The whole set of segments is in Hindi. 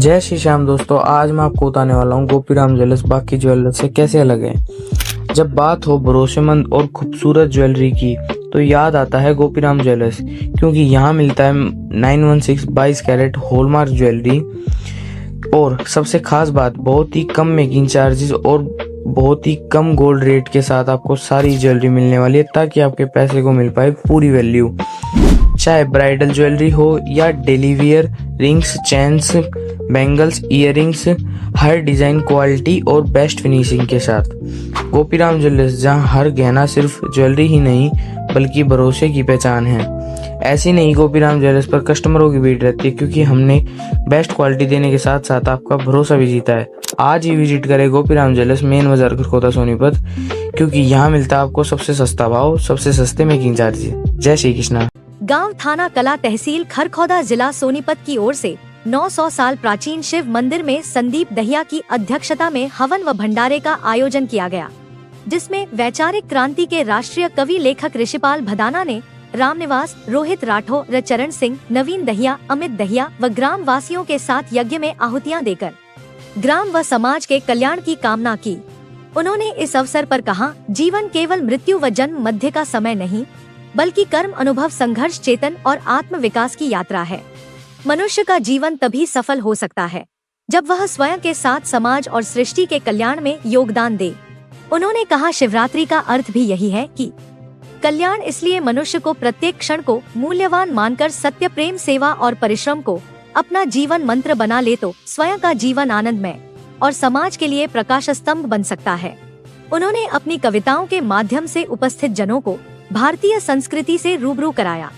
जय श्री श्याम दोस्तों, आज मैं आपको बताने वाला हूँ गोपीराम ज्वेलर्स बाकी ज्वेलर्स से कैसे अलग है। जब बात हो भरोसेमंद और खूबसूरत ज्वेलरी की तो याद आता है गोपीराम ज्वेलर्स, क्योंकि यहाँ मिलता है 916 22 कैरेट हॉलमार्क ज्वेलरी। और सबसे खास बात, बहुत ही कम मेकिंग चार्जेस और बहुत ही कम गोल्ड रेट के साथ आपको सारी ज्वेलरी मिलने वाली है, ताकि आपके पैसे को मिल पाए पूरी वैल्यू। चाहे ब्राइडल ज्वेलरी हो या daily wear, rings, chains, bangles, earrings, हर डिजाइन, क्वालिटी और बेस्ट फिनिशिंग के साथ। गोपीराम ज्वेलर्स, जहां हर गहना सिर्फ ज्वेलरी ही नहीं बल्कि भरोसे की पहचान है। ऐसी नहीं, गोपीराम ज्वेलर्स पर कस्टमरों की भीड़ रहती है, क्योंकि हमने बेस्ट क्वालिटी देने के साथ साथ आपका भरोसा भी जीता है। आज ही विजिट करें गोपीराम ज्वेलर्स, मेन बाजार, खरखोदा, सोनीपत, क्योंकि यहाँ मिलता है आपको सबसे सस्ता भाव, सबसे सस्ते मेकिंग चार्जेस। जय श्री कृष्णा। गांव थाना कला, तहसील खरखोदा, जिला सोनीपत की ओर से 900 साल प्राचीन शिव मंदिर में संदीप दहिया की अध्यक्षता में हवन व भंडारे का आयोजन किया गया, जिसमें वैचारिक क्रांति के राष्ट्रीय कवि लेखक ऋषिपाल भदाना ने रामनिवास, रोहित राठौर, चरण सिंह, नवीन दहिया, अमित दहिया व ग्राम वासियों के साथ यज्ञ में आहुतियां देकर ग्राम व समाज के कल्याण की कामना की। उन्होंने इस अवसर पर कहा, जीवन केवल मृत्यु व जन्म मध्य का समय नहीं, बल्कि कर्म, अनुभव, संघर्ष, चेतन और आत्म विकास की यात्रा है। मनुष्य का जीवन तभी सफल हो सकता है जब वह स्वयं के साथ समाज और सृष्टि के कल्याण में योगदान दे। उन्होंने कहा, शिवरात्रि का अर्थ भी यही है कि कल्याण, इसलिए मनुष्य को प्रत्येक क्षण को मूल्यवान मानकर सत्य, प्रेम, सेवा और परिश्रम को अपना जीवन मंत्र बना ले तो स्वयं का जीवन आनंदमय और समाज के लिए प्रकाश स्तंभ बन सकता है। उन्होंने अपनी कविताओं के माध्यम से उपस्थित जनों को भारतीय संस्कृति से रूबरू कराया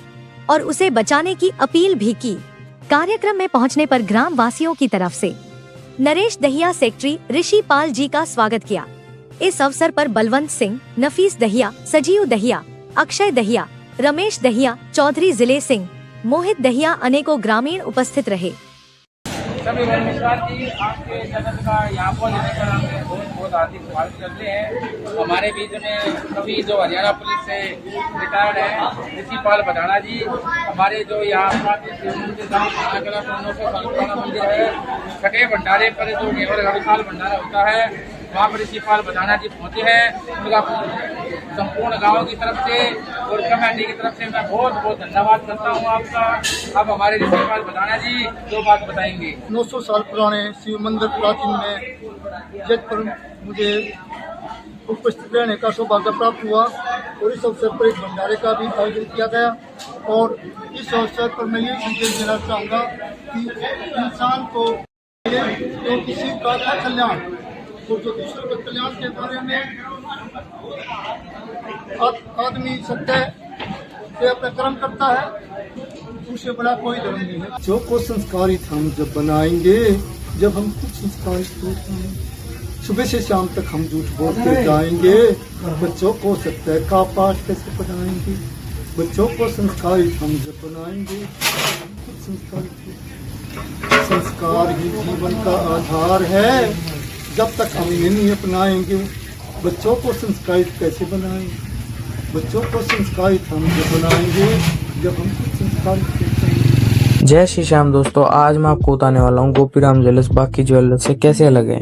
और उसे बचाने की अपील भी की। कार्यक्रम में पहुंचने पर ग्राम वासियों की तरफ से नरेश दहिया, सेक्रेटरी ऋषिपाल जी का स्वागत किया। इस अवसर पर बलवंत सिंह, नफीस दहिया, सजीव दहिया, अक्षय दहिया, रमेश दहिया, चौधरी जिले सिंह, मोहित दहिया, अनेकों ग्रामीण उपस्थित रहे। सभी धर्मेश्वर जी, आपके जगत का यहाँ पर लेने पर हमें बहुत बहुत हार्दिक स्वागत करते हैं। हमारे बीच में कभी जो हरियाणा पुलिस से रिटायर्ड है ऋषिपाल भदाना जी, हमारे जो यहाँ मंदिर गाँव थाना कला 900 साल पुराना मंदिर है, छठे भंडारे पर जो केवल हर साल भंडारा होता है, वहाँ पर ऋषिपाल भदाना जी पहुँचे हैं। उनका संपूर्ण गाँव की तरफ से और कमेटी की तरफ से मैं बहुत बहुत धन्यवाद करता हूँ आपका। अब हमारे ऋषिपाल भदाना जी दो बात बताएंगे। 900 साल पुराने शिव मंदिर प्राचीन में जज पर मुझे उपस्थित रहने का सौभाग्य प्राप्त हुआ और इस अवसर पर एक भंडारे का भी आयोजन किया गया। और इस अवसर पर मैं ये संदेश देना चाहूँगा कि इंसान को तो किसी का कल्याण और जो दूसरों के कल्याण के बारे में आदमी सत्य से अपना कर्म करता है, उससे बड़ा कोई धर्म नहीं है। जो को संस्कारित हम जब बनाएंगे, जब हम कुछ संस्कारित होते हैं, सुबह से शाम तक हम झूठ बोलते जाएंगे। बच्चों को सत्य का पाठ कैसे पढ़ाएंगे? बच्चों को संस्कारित हम जब बनाएंगे, कुछ संस्कारित। संस्कार ही जीवन का आधार है। जब तक हम इन्हें नहीं अपनाएंगे, बच्चों को संस्कारित कैसे बनाएंगे? बच्चों को संस्कारित हम जब बनाएंगे, जब हम कुछ संस्कारित करेंगे। जय श्री श्याम दोस्तों, आज मैं आपको बताने वाला हूँ गोपीराम ज्वेलर्स बाकी ज्वेलर्स से कैसे अलग है।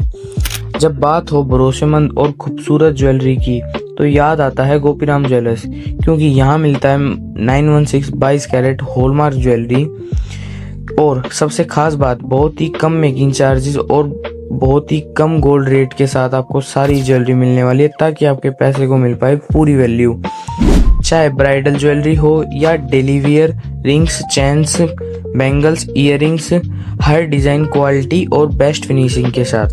जब बात हो भरोसेमंद और खूबसूरत ज्वेलरी की तो याद आता है गोपीराम ज्वेलर्स, क्योंकि यहाँ मिलता है 916 22 कैरेट हॉलमार्क ज्वेलरी। और सबसे खास बात, बहुत ही कम मेकिंग चार्जेस और बहुत ही कम गोल्ड रेट के साथ आपको सारी ज्वेलरी मिलने वाली है, ताकि आपके पैसे को मिल पाए पूरी वैल्यू। चाहे ब्राइडल ज्वेलरी हो या daily wear, rings, chains, bangles, earrings, हर डिजाइन, क्वालिटी और बेस्ट फिनिशिंग के साथ।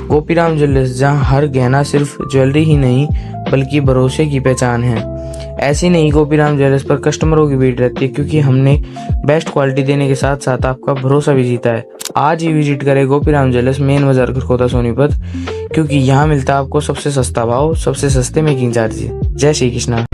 गोपीराम ज्वेलर्स, जहां हर गहना सिर्फ ज्वेलरी ही नहीं बल्कि भरोसे की पहचान है। ऐसी नहीं, गोपीराम ज्वेलर्स पर कस्टमरों की भीड़ रहती है, क्योंकि हमने बेस्ट क्वालिटी देने के साथ साथ आपका भरोसा भी जीता है। आज ही विजिट करें गोपीराम ज्वेलर्स, मेन बाजार, खरखोदा, सोनीपत, क्योंकि यहाँ मिलता है आपको सबसे सस्ता भाव, सबसे सस्ते मेकिंग चार्जेस। जय श्री कृष्णा।